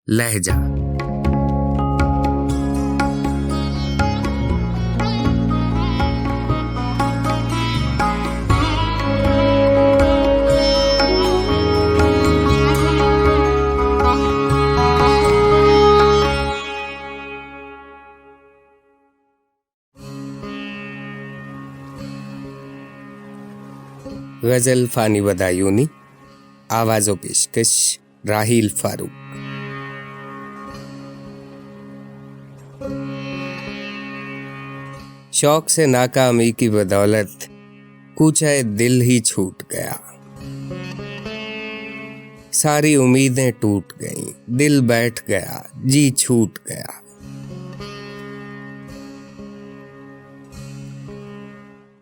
लहजा। गजल फानी बदायूनी, आवाज़ो पेशकश राहील फारूक। शौक से नाकामी की बदौलत कूचा दिल ही छूट गया। सारी उम्मीदें टूट गईं, दिल बैठ गया, जी छूट गया।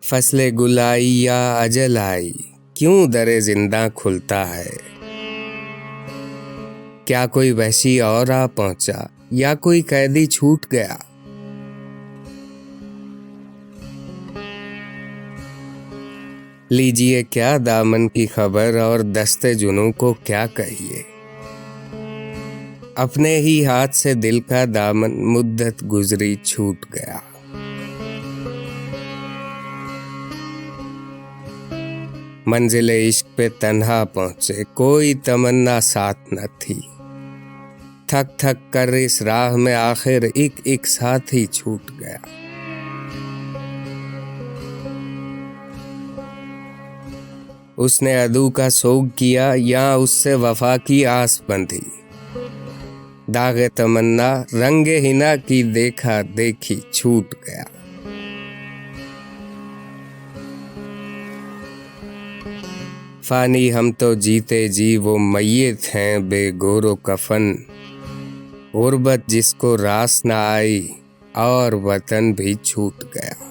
फसले गुल आई या अजल आई, क्यों दरे जिंदा खुलता है। क्या कोई वहशी और आ पहुंचा या कोई कैदी छूट गया। लीजिए क्या दामन की खबर और दस्ते जुनूं को क्या कहिए। अपने ही हाथ से दिल का दामन मुद्दत गुजरी छूट गया। मंजिले इश्क पे तन्हा पहुंचे, कोई तमन्ना साथ न थी। थक थक कर इस राह में आखिर एक एक साथी छूट गया। उसने अदू का सोग किया या उससे वफा की आस बंधी। दागे तमन्ना रंगे हिना की देखा देखी छूट गया। फानी हम तो जीते जी वो मैयत हैं बेगोरो कफन। गुर्बत जिसको रास न आई और वतन भी छूट गया।